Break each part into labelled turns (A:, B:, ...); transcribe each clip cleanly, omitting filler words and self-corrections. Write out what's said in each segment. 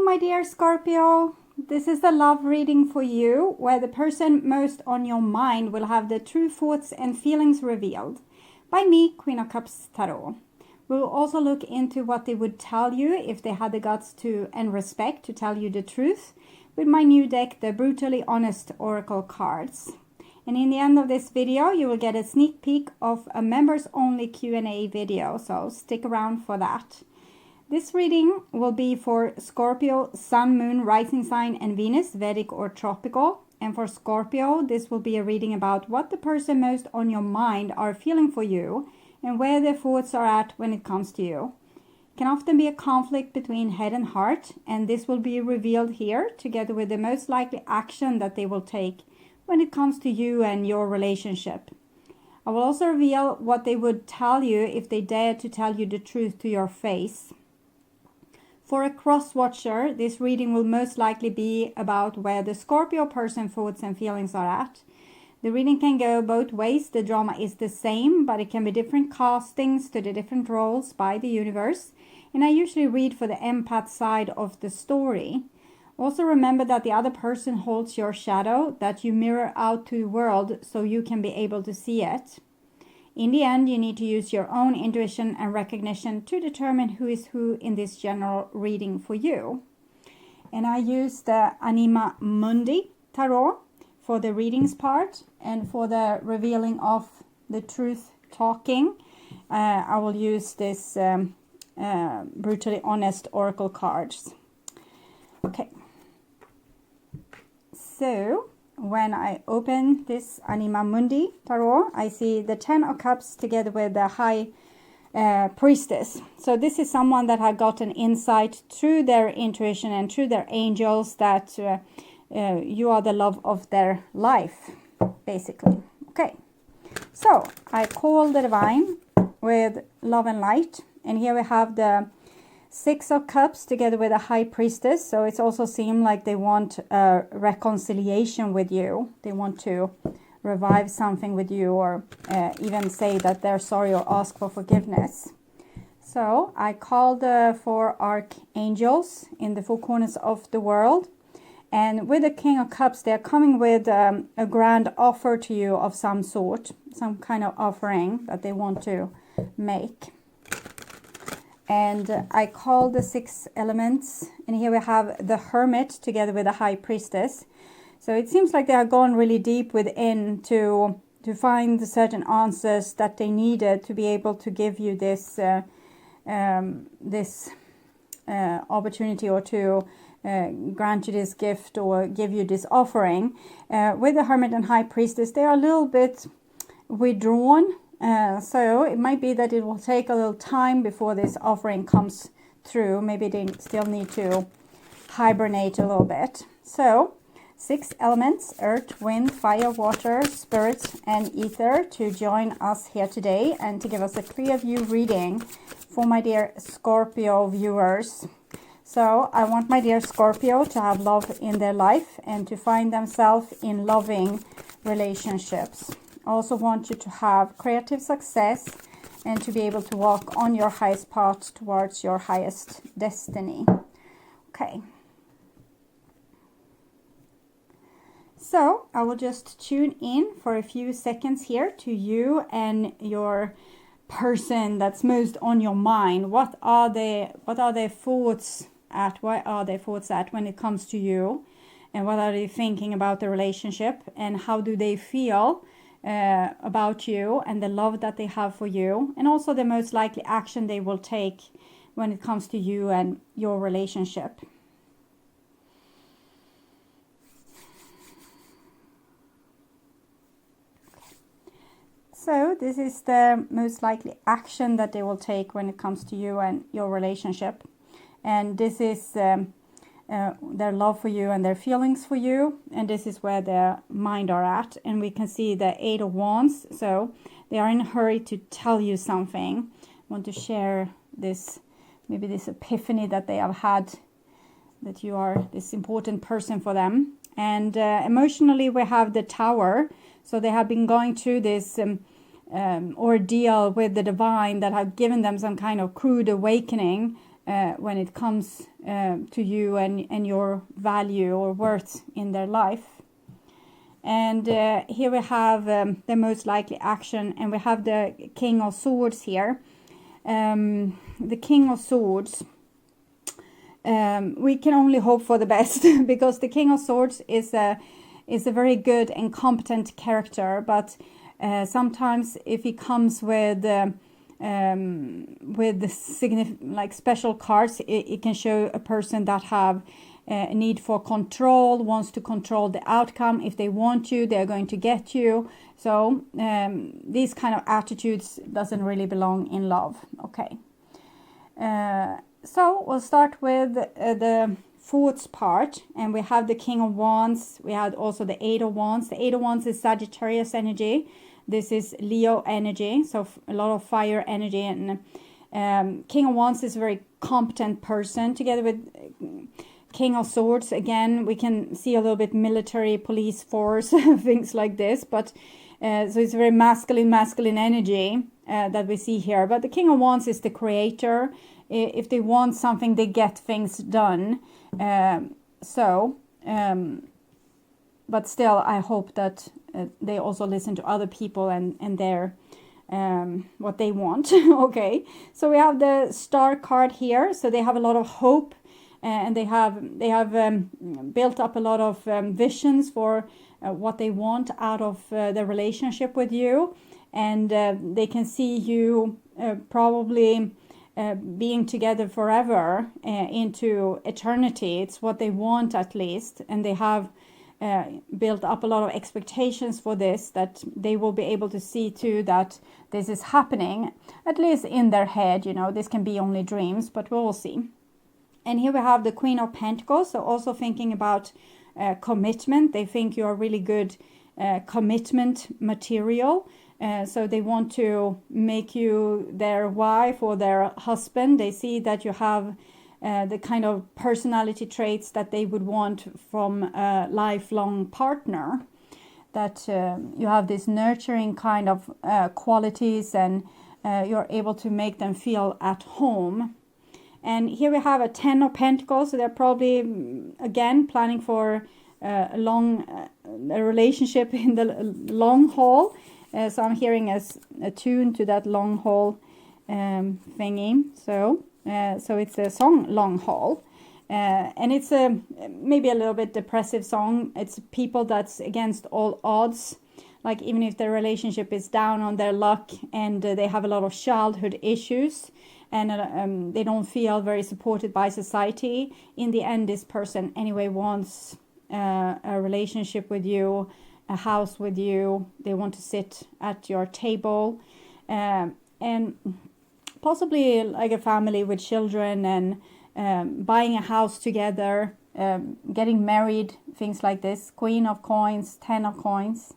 A: my dear Scorpio. This is the love reading for you, where the person most on your mind will have the true thoughts and feelings revealed. By me, Queen of Cups Tarot. We will also look into what they would tell you if they had the guts to and respect to tell you the truth with my new deck, the Brutally Honest Oracle cards. And in the end of this video, you will get a sneak peek of a members-only Q&A video, so stick around for that. This reading will be for Scorpio, Sun, Moon, Rising Sign, and Venus, Vedic or Tropical. And for Scorpio, this will be a reading about what the person most on your mind are feeling for you and where their thoughts are at when it comes to you. It can often be a conflict between head and heart, and this will be revealed here together with the most likely action that they will take when it comes to you and your relationship. I will also reveal what they would tell you if they dared to tell you the truth to your face. For a cross-watcher, this reading will most likely be about where the Scorpio person thoughts and feelings are at. The reading can go both ways. The drama is the same, but it can be different castings to the different roles by the universe. And I usually read for the empath side of the story. Also remember that the other person holds your shadow that you mirror out to the world so you can be able to see it. In the end, you need to use your own intuition and recognition to determine who is who in this general reading for you. And I use the ANIMA MUNDI Tarot for the readings part, and for the revealing of the truth talking, I will use this Brutally Honest Oracle cards. Okay. So, when I open this Anima Mundi Tarot, I see the 10 of Cups together with the High Priestess. So this is someone that had gotten insight through their intuition and through their angels that you are the love of their life, basically. Okay, so I call the Divine with love and light. And here we have the 6 of Cups together with a High Priestess. So it also seems like they want a reconciliation with you. They want to revive something with you, or even say that they're sorry or ask for forgiveness. So I called the 4 archangels in the 4 corners of the world. And with the King of Cups, they're coming with a grand offer to you of some sort. Some kind of offering that they want to make. And I call the 6 elements, and here we have the Hermit together with the High Priestess. So it seems like they have gone really deep within to find certain answers that they needed to be able to give you this opportunity, or to grant you this gift or give you this offering. With the Hermit and High Priestess, they are a little bit withdrawn. So it might be that it will take a little time before this offering comes through. Maybe they still need to hibernate a little bit. So 6 elements: earth, wind, fire, water, spirit, and ether, to join us here today and to give us a clear view reading for my dear Scorpio viewers. So I want my dear Scorpio to have love in their life and to find themselves in loving relationships. I also want you to have creative success and to be able to walk on your highest path towards your highest destiny. Okay. So I will just tune in for a few seconds here to you and your person that's most on your mind. What are their thoughts at? Why are their thoughts at when it comes to you? And what are they thinking about the relationship? And how do they feel about you and the love that they have for you, and also the most likely action they will take when it comes to you and your relationship. So this is the most likely action that they will take when it comes to you and your relationship, and this is their love for you and their feelings for you, and this is where their mind are at. And we can see the 8 of Wands, so they are in a hurry to tell you something. I want to share this, maybe this epiphany that they have had, that you are this important person for them. And emotionally we have the Tower, so they have been going through this ordeal with the Divine that have given them some kind of crude awakening when it comes to you and your value or worth in their life. And here we have the most likely action, and we have the King of Swords here. The King of Swords, we can only hope for the best because the King of Swords is a very good and competent character, but sometimes if he comes with the like special cards, it can show a person that have a need for control, wants to control the outcome. If they want you, they're going to get you. So these kind of attitudes doesn't really belong in love. Okay. So we'll start with the fourth part, and we have the King of Wands. We had also the Eight of Wands. The Eight of Wands is Sagittarius energy. This is Leo energy, so a lot of fire energy. And King of Wands is a very competent person. Together with King of Swords, again, we can see a little bit military, police force, things like this. But so it's very masculine energy that we see here. But the King of Wands is the creator. If they want something, they get things done. But still, I hope that they also listen to other people and their what they want. Okay, so we have the Star card here. So they have a lot of hope, and they have built up a lot of visions for what they want out of their relationship with you, and they can see you probably being together forever into eternity. It's what they want, at least, and they have built up a lot of expectations for this, that they will be able to see too that this is happening, at least in their head. You know, this can be only dreams, but we'll see. And here we have the Queen of Pentacles, so also thinking about commitment. They think you are really good commitment material. So they want to make you their wife or their husband. They see that you have the kind of personality traits that they would want from a lifelong partner. That you have this nurturing kind of qualities, and you're able to make them feel at home. And here we have a Ten of Pentacles, so they're probably, again, planning for a relationship in the long haul. So I'm hearing a tune to that long haul thingy. So it's a song, Long Haul. And it's maybe a little bit depressive song. It's people that's against all odds. Like even if their relationship is down on their luck and they have a lot of childhood issues and they don't feel very supported by society, in the end this person anyway wants a relationship with you, a house with you. They want to sit at your table, and possibly like a family with children, and buying a house together, getting married, things like this. Queen of Coins, Ten of Coins.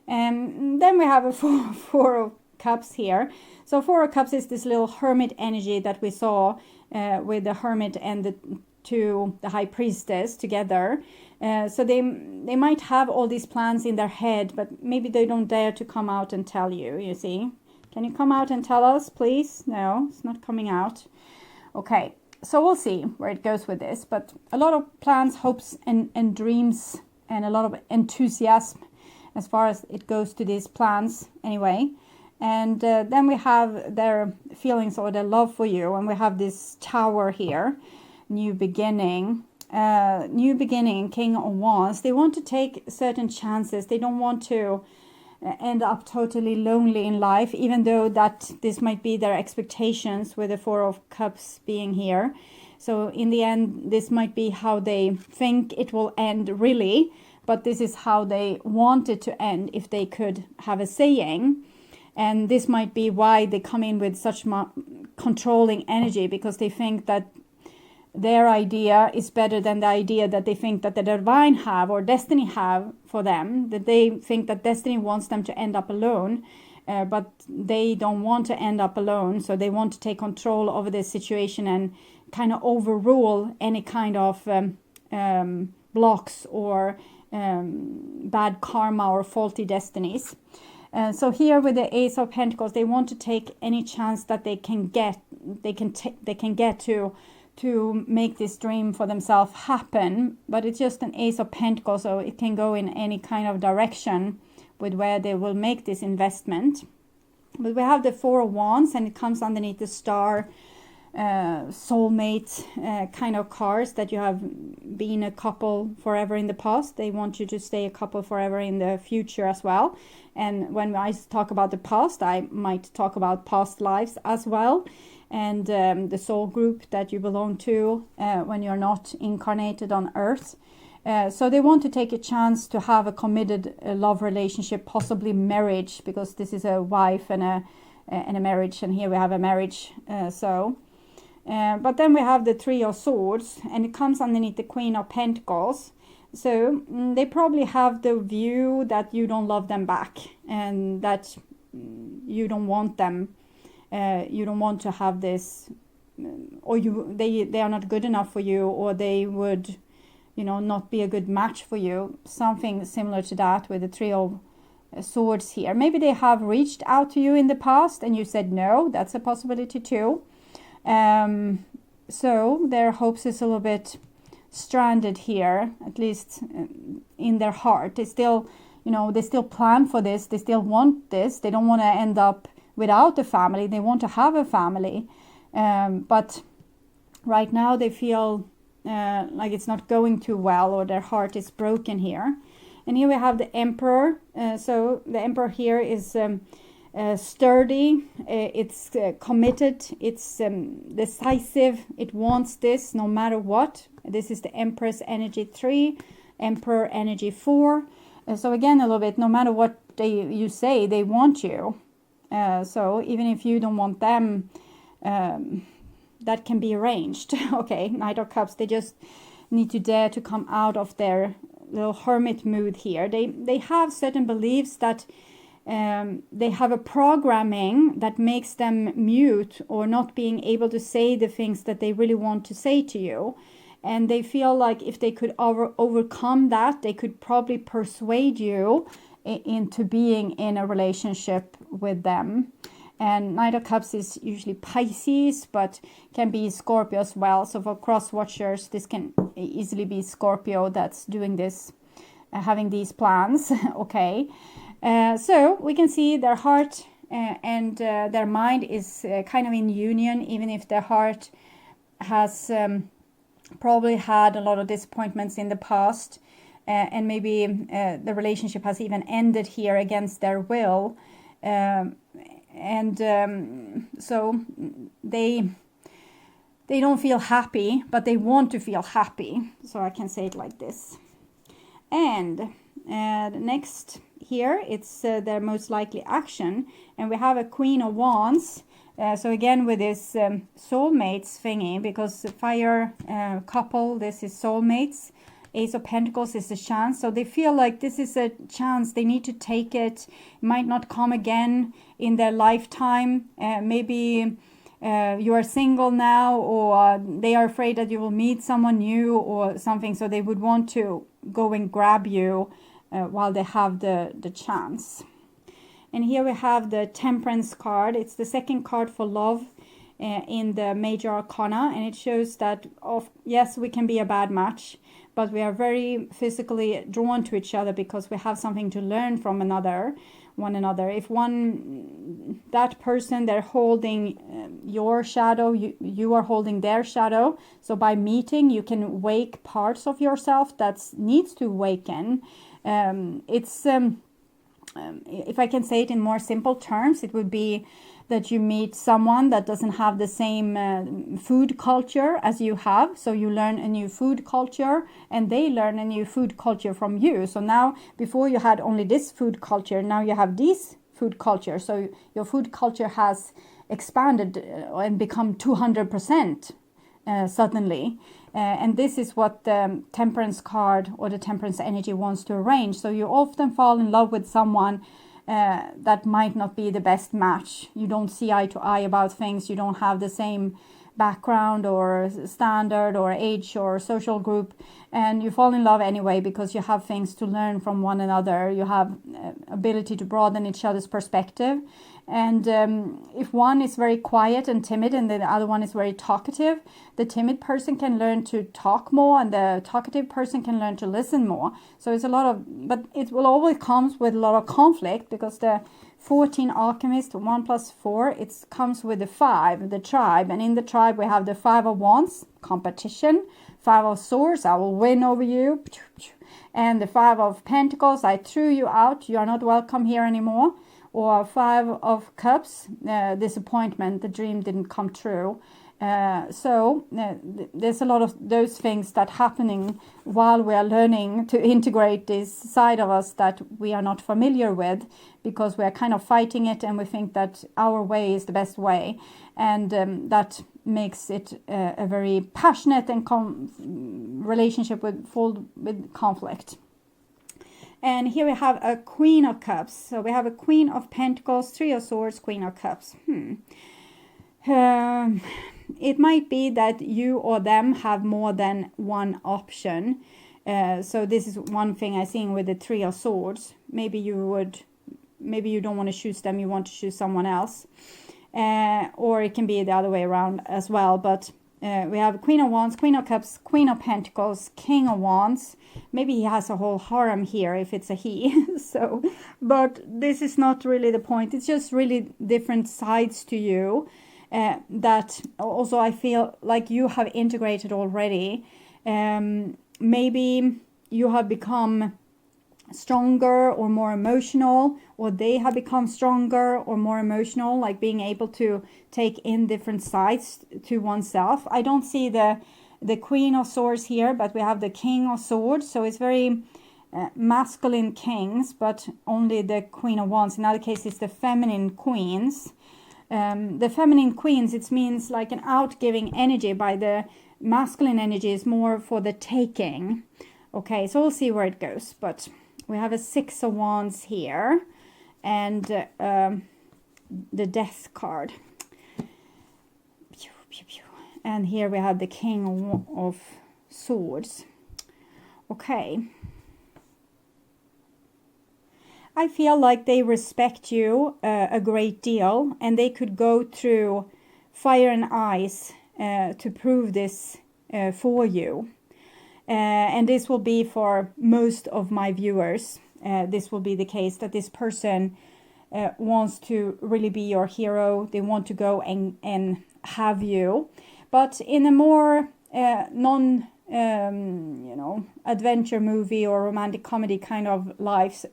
A: And then we have a four of Cups here. So Four of Cups is this little hermit energy that we saw with the hermit and the high priestess together. So they might have all these plans in their head, but maybe they don't dare to come out and tell you, you see. Can you come out and tell us, please? No, it's not coming out. Okay, so we'll see where it goes with this. But a lot of plans, hopes, and dreams, and a lot of enthusiasm as far as it goes to these plans anyway. And then we have their feelings or their love for you. And we have this Tower here, new beginning. New beginning, King of Wands. They want to take certain chances. They don't want to end up totally lonely in life, even though that this might be their expectations with the Four of Cups being here. So in the end, this might be how they think it will end really, but this is how they want it to end if they could have a saying. And this might be why they come in with such controlling energy, because they think that their idea is better than the idea that they think that the divine have or destiny have for them. That they think that destiny wants them to end up alone, but they don't want to end up alone. So they want to take control over this situation and kind of overrule any kind of blocks or bad karma or faulty destinies. So here with the Ace of Pentacles, they want to take any chance that they can get they can get to make this dream for themselves happen. But it's just an Ace of Pentacles, so it can go in any kind of direction with where they will make this investment. But we have the Four of Wands, and it comes underneath the star, soulmate kind of cards, that you have been a couple forever in the past. They want you to stay a couple forever in the future as well. And when I talk about the past, I might talk about past lives as well, and the soul group that you belong to when you're not incarnated on earth. So they want to take a chance to have a committed love relationship, possibly marriage, because this is a wife and a marriage, and here we have a marriage. But then we have the Three of Swords, and it comes underneath the Queen of Pentacles. So they probably have the view that you don't love them back, and that you don't want them. You don't want to have this, or they are not good enough for you, or they would, not be a good match for you. Something similar to that with the Three of Swords here. Maybe they have reached out to you in the past and you said no. That's a possibility too. So their hopes is a little bit stranded here, at least in their heart. They still, they still plan for this. They still want this. They don't want to end up without a family. They want to have a family. But right now they feel like it's not going too well, or their heart is broken here. And here we have the Emperor. So the Emperor here is sturdy, it's committed, it's decisive, it wants this no matter what. This is the Empress energy 3, Emperor energy 4. So again, a little bit, no matter what you say, they want you. So even if you don't want them, that can be arranged. Okay, Knight of Cups, they just need to dare to come out of their little hermit mood here. They have certain beliefs that they have a programming that makes them mute, or not being able to say the things that they really want to say to you. And they feel like if they could overcome that, they could probably persuade you into being in a relationship with them. And Knight of Cups is usually Pisces, but can be Scorpio as well. So for cross watchers, this can easily be Scorpio that's doing this, having these plans. Okay. So we can see their heart and their mind is kind of in union, even if their heart has probably had a lot of disappointments in the past, and maybe the relationship has even ended here against their will. So they don't feel happy, but they want to feel happy. So I can say it like this. And the next here, it's their most likely action, and we have a Queen of Wands. So again, with this soulmates thingy, because fire couple, this is soulmates. Ace of Pentacles is a chance, so they feel like this is a chance. They need to take it. It might not come again in their lifetime. Maybe you are single now, or they are afraid that you will meet someone new or something, so they would want to go and grab you while they have the chance. And here we have the Temperance card. It's the second card for love in the Major Arcana, and it shows that, yes, we can be a bad match, but we are very physically drawn to each other because we have something to learn from one another. If that person, they're holding your shadow, you are holding their shadow. So by meeting, you can wake parts of yourself that needs to awaken. If I can say it in more simple terms, it would be that you meet someone that doesn't have the same food culture as you have. So you learn a new food culture, and they learn a new food culture from you. So now, before you had only this food culture, now you have this food culture. So your food culture has expanded and become 200% suddenly. And this is what the Temperance card or the Temperance energy wants to arrange. So you often fall in love with someone that might not be the best match. You don't see eye to eye about things. You don't have the same background or standard or age or social group, and you fall in love anyway because you have things to learn from one another. You have ability to broaden each other's perspective, And if one is very quiet and timid and the other one is very talkative, the timid person can learn to talk more and the talkative person can learn to listen more. So it's a lot of, but it will always comes with a lot of conflict, because the 14 alchemist, 1 plus 4, it comes with the 5, the tribe. And in the tribe we have the 5 of wands, competition, 5 of swords, I will win over you. And the 5 of pentacles, I threw you out, you are not welcome here anymore. Or 5 of cups, disappointment, the dream didn't come true. So there's a lot of those things that happening while we are learning to integrate this side of us that we are not familiar with, because we are kind of fighting it and we think that our way is the best way. And that makes it a very passionate and relationship full with conflict. And here we have a Queen of Cups. So we have a Queen of Pentacles, 3 of Swords, Queen of Cups. It might be that you or them have more than one option. So this is one thing I see with the 3 of Swords. Maybe you don't want to choose them, you want to choose someone else. Or it can be the other way around as well. But we have Queen of Wands, Queen of Cups, Queen of Pentacles, King of Wands. Maybe he has a whole harem here if it's a he. So, but this is not really the point. It's just really different sides to you that also I feel like you have integrated already. Maybe you have become stronger or more emotional, or they have become stronger or more emotional, like being able to take in different sides to oneself. I don't see the Queen of Swords here, but we have the King of Swords, so it's very masculine kings, but only the Queen of Wands. In other cases, the feminine queens. The feminine queens, it means like an outgiving energy, by the masculine energy is more for the taking. Okay, so we'll see where it goes, but we have a 6 of Wands here, and the Death card. And here we have the King of Swords. Okay. I feel like they respect you a great deal, and they could go through fire and ice to prove this for you. And this will be for most of my viewers. This will be the case, that this person wants to really be your hero. They want to go and have you. But in a more adventure movie or romantic comedy kind of lives,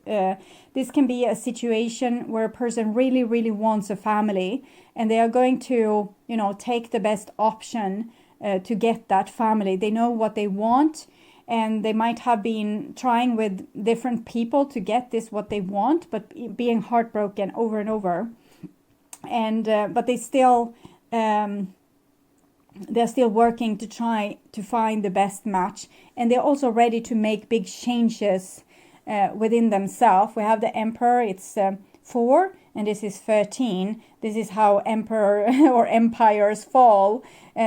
A: this can be a situation where a person really, really wants a family, and they are going to, take the best option to get that family. They know what they want, and they might have been trying with different people to get this what they want, but being heartbroken over and over. And but they still they're still working to try to find the best match, and they're also ready to make big changes within themselves. We have the Emperor, it's 4, and this is 13. This is how emperor or empires fall.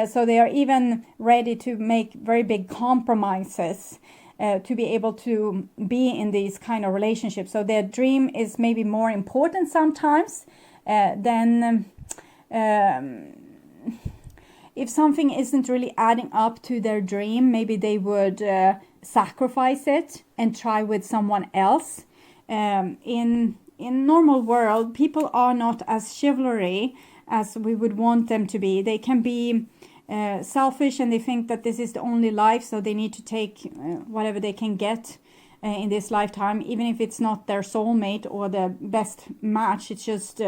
A: So they are even ready to make very big compromises to be able to be in these kind of relationships. So their dream is maybe more important sometimes than if something isn't really adding up to their dream, maybe they would sacrifice it and try with someone else. In normal world, people are not as chivalry as we would want them to be. They can be selfish, and they think that this is the only life, so they need to take whatever they can get in this lifetime, even if it's not their soulmate or the best match. It's just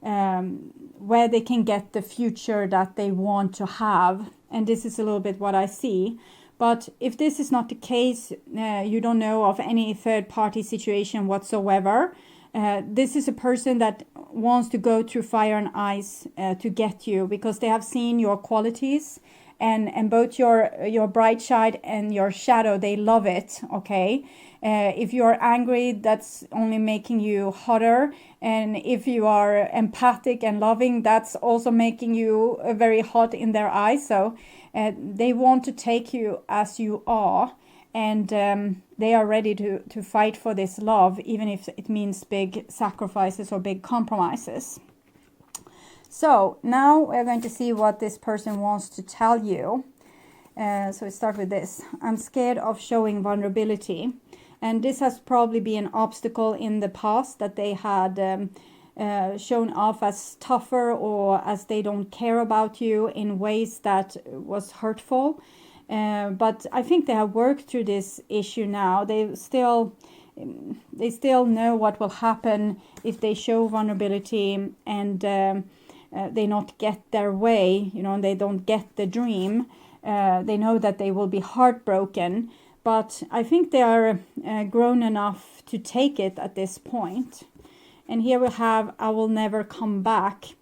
A: where they can get the future that they want to have. And this is a little bit what I see. But if this is not the case, you don't know of any third party situation whatsoever. This is a person that wants to go through fire and ice to get you, because they have seen your qualities, and both your bright side and your shadow, they love it. Okay, if you are angry, that's only making you hotter, and if you are empathic and loving, that's also making you very hot in their eyes. So they want to take you as you are, and they are ready to fight for this love, even if it means big sacrifices or big compromises. So now we're going to see what this person wants to tell you. So we start with this. I'm scared of showing vulnerability. And this has probably been an obstacle in the past, that they had shown off as tougher, or as they don't care about you in ways that was hurtful. But I think they have worked through this issue now. They still know what will happen if they show vulnerability and they not get their way, and they don't get the dream. They know that they will be heartbroken, but I think they are grown enough to take it at this point. And here we have, I will never come back.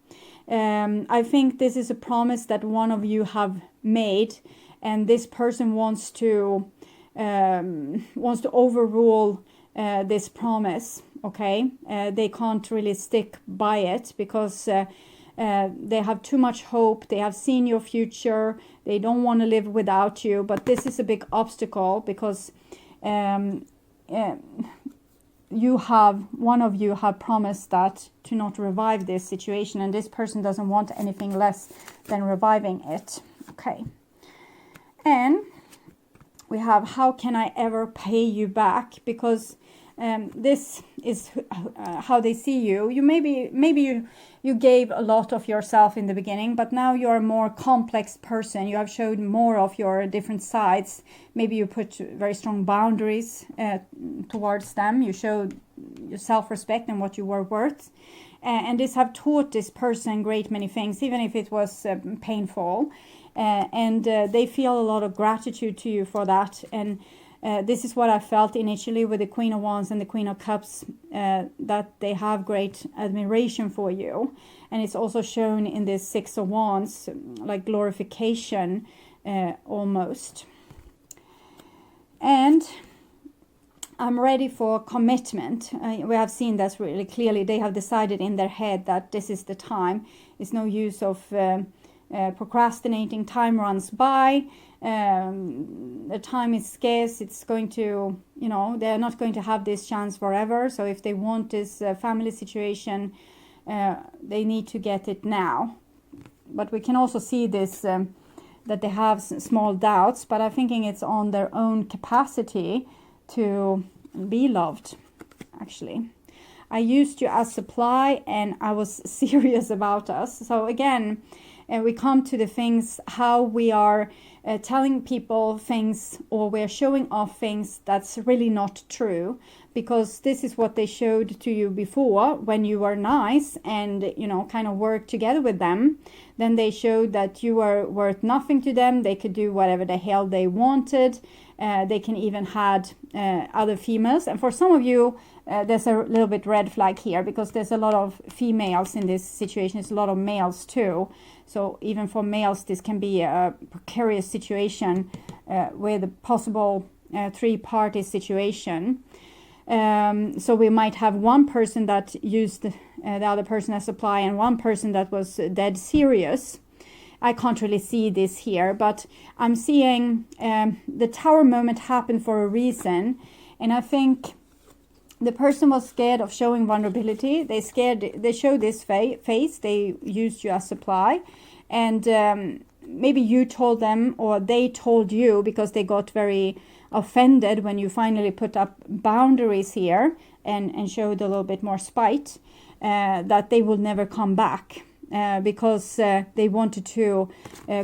A: I think this is a promise that one of you have made, and this person wants to overrule this promise. Okay, they can't really stick by it because they have too much hope. They have seen your future. They don't want to live without you. But this is a big obstacle because one of you have promised that to not revive this situation, and this person doesn't want anything less than reviving it. Okay. And we have, how can I ever pay you back? Because this is how they see you. Maybe you gave a lot of yourself in the beginning, but now you're a more complex person. You have showed more of your different sides. Maybe you put very strong boundaries towards them. You showed your self-respect and what you were worth. And this have taught this person great many things, even if it was painful. And they feel a lot of gratitude to you for that. And this is what I felt initially with the Queen of Wands and the Queen of Cups, that they have great admiration for you. And it's also shown in this Six of Wands, like glorification almost. And I'm ready for commitment. We have seen this really clearly. They have decided in their head that this is the time. It's no use of procrastinating. Time runs by. The time is scarce. It's going to, they're not going to have this chance forever. So if they want this family situation, they need to get it now. But we can also see this, that they have small doubts, but I'm thinking it's on their own capacity to be loved, actually. I used you as supply, and I was serious about us. So again, we come to the things, how we are telling people things, or we're showing off things that's really not true, because this is what they showed to you before when you were nice and kind of worked together with them. Then they showed that you were worth nothing to them. They could do whatever the hell they wanted. They can even had other females, and for some of you there's a little bit red flag here, because there's a lot of females in this situation. It's a lot of males too. So even for males, this can be a precarious situation with a possible three-party situation. So we might have one person that used the other person as supply, and one person that was dead serious. I can't really see this here, but I'm seeing the tower moment happened for a reason. And I think the person was scared of showing vulnerability. They showed this face. They used you as supply. And maybe you told them, or they told you, because they got very offended when you finally put up boundaries here and showed a little bit more spite, that they will never come back. Because they wanted to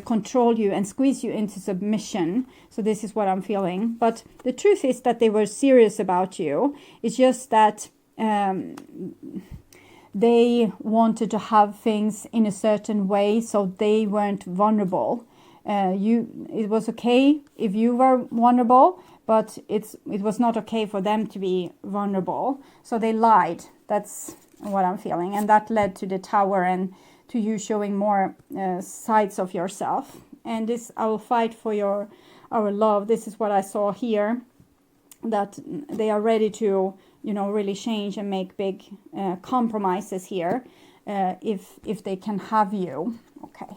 A: control you and squeeze you into submission. So this is what I'm feeling. But the truth is that they were serious about you. It's just that they wanted to have things in a certain way, so they weren't vulnerable. It was okay if you were vulnerable, but it was not okay for them to be vulnerable. So they lied. That's what I'm feeling. And that led to the tower and to you showing more sides of yourself. And this, I will fight for our love. This is what I saw here, that they are ready to, really change and make big compromises here, if they can have you. Okay.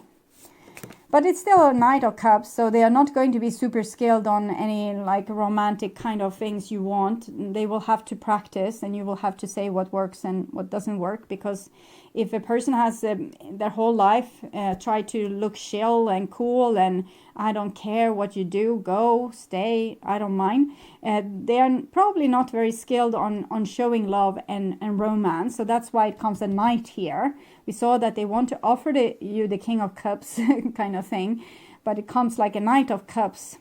A: But it's still a Knight of Cups, so they are not going to be super skilled on any like romantic kind of things you want. They will have to practice, and you will have to say what works and what doesn't work, because if a person has their whole life tried to look chill and cool and I don't care what you do, go, stay, I don't mind, they are probably not very skilled on showing love and romance. So that's why it comes a Knight here. We saw that they want to offer you the King of Cups kind of thing, but it comes like a Knight of Cups.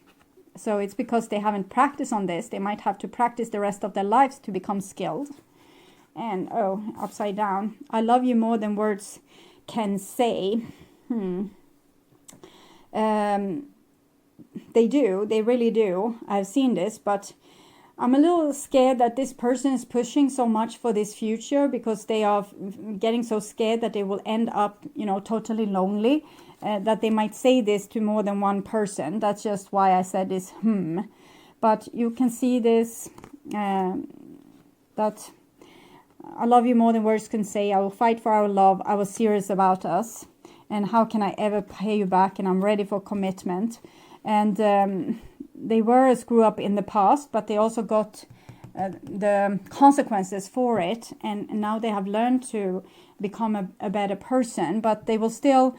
A: So it's because they haven't practiced on this. They might have to practice the rest of their lives to become skilled. And, oh, upside down. I love you more than words can say. They do. They really do. I've seen this, but I'm a little scared that this person is pushing so much for this future because they are getting so scared that they will end up, you know, totally lonely, that they might say this to more than one person. That's just why I said this, But you can see this, that I love you more than words can say. I will fight for our love. I was serious about us. And how can I ever pay you back? And I'm ready for commitment. And they were a screw up in the past, but they also got the consequences for it. And now they have learned to become a better person, but they're still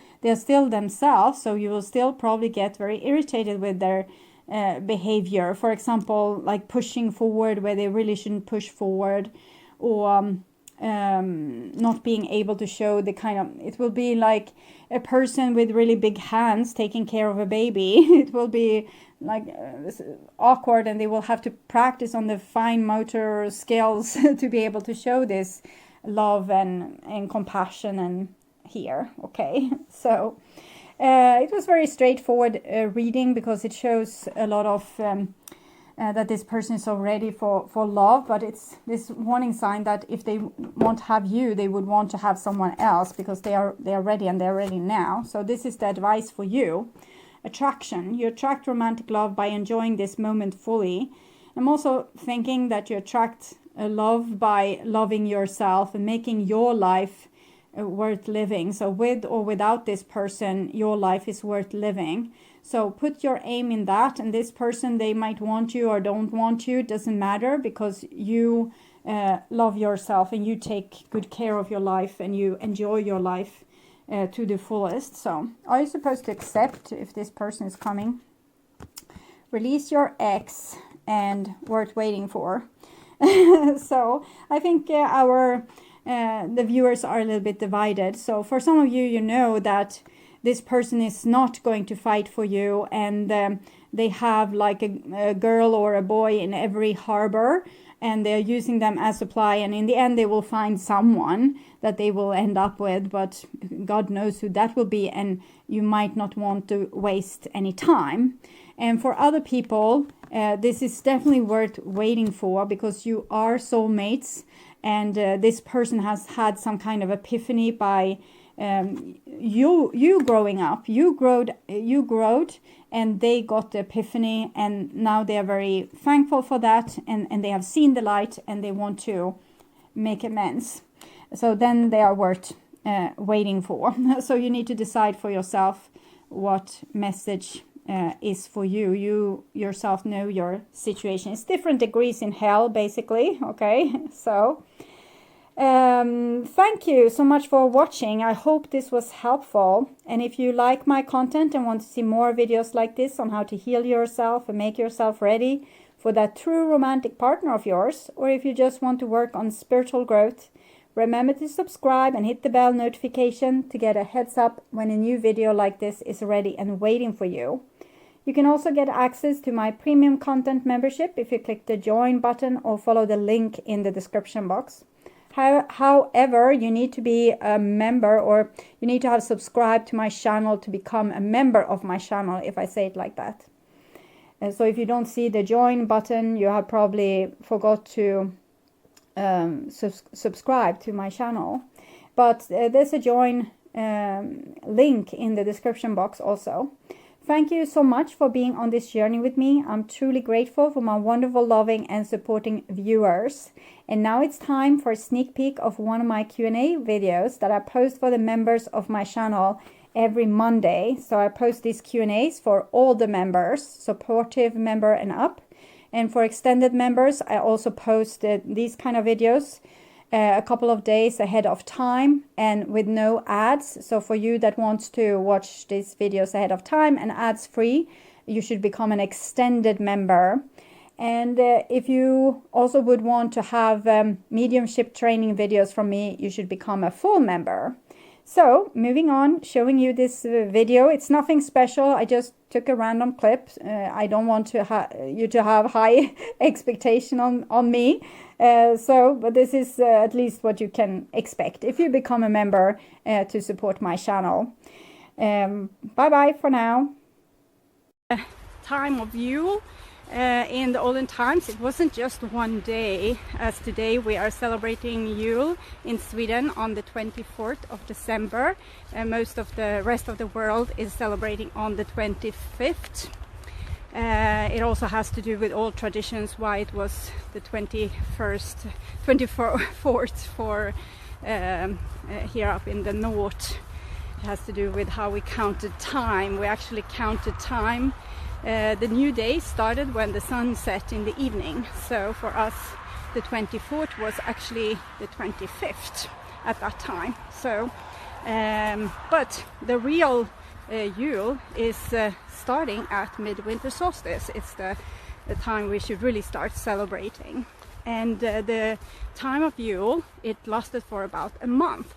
A: themselves. So you will still probably get very irritated with their behavior. For example, like pushing forward where they really shouldn't push forward, or not being able to show the kind of, it will be like a person with really big hands taking care of a baby. It will be like awkward, and they will have to practice on the fine motor skills to be able to show this love and compassion and here. Okay, so it was very straightforward reading, because it shows a lot of that this person is so ready for love, but it's this warning sign that if they won't have you, they would want to have someone else, because they are ready, and they're ready now. So this is the advice for you. Attraction. You attract romantic love by enjoying this moment fully. I'm also thinking that you attract love by loving yourself and making your life worth living. So with or without this person, your life is worth living. So put your aim in that, and this person, they might want you or don't want you, it doesn't matter, because you love yourself and you take good care of your life and you enjoy your life to the fullest. So are you supposed to accept if this person is coming? Release your ex and worth waiting for. So I think the viewers are a little bit divided. So for some of you, you know that this person is not going to fight for you, and they have like a girl or a boy in every harbor, and they're using them as supply, and in the end they will find someone that they will end up with, but God knows who that will be, and you might not want to waste any time. And for other people, this is definitely worth waiting for, because you are soulmates, and this person has had some kind of epiphany by you growing up. You growed, and they got the epiphany, and now they are very thankful for that, and they have seen the light, and they want to make amends. So then they are worth waiting for. So you need to decide for yourself what message is for you. You yourself know your situation. It's different degrees in hell, basically. Okay, so thank you so much for watching. I hope this was helpful, and if you like my content and want to see more videos like this on how to heal yourself and make yourself ready for that true romantic partner of yours, or if you just want to work on spiritual growth, remember to subscribe and hit the bell notification to get a heads up when a new video like this is ready and waiting for you. You can also get access to my premium content membership if you click the join button or follow the link in the description box. However, you need to be a member, or you need to have subscribed to my channel to become a member of my channel, if I say it like that. So if you don't see the join button, you have probably forgot to subscribe to my channel. But there's a join link in the description box also. Thank you so much for being on this journey with me. I'm truly grateful for my wonderful, loving and supporting viewers. And now it's time for a sneak peek of one of my Q&A videos that I post for the members of my channel every Monday. So I post these Q&As for all the members, supportive member and up. And for extended members, I also post these kind of videos a couple of days ahead of time and with no ads. So for you that wants to watch these videos ahead of time and ads free, you should become an extended member. And if you also would want to have mediumship training videos from me, you should become a full member. So moving on, showing you this video. It's nothing special. I just took a random clip. I don't want to you to have high expectation on me. But this is at least what you can expect if you become a member to support my channel. Bye-bye for now. Time of Yule. In the olden times, it wasn't just one day, as today we are celebrating Yule in Sweden on the 24th of December. Most of the rest of the world is celebrating on the 25th. It also has to do with old traditions, why it was the 24th for here up in the north. It has to do with how we counted time. We actually counted time. The new day started when the sun set in the evening. So for us, the 24th was actually the 25th at that time. So, but the real Yule is starting at midwinter solstice. It's the time we should really start celebrating. And the time of Yule, it lasted for about a month.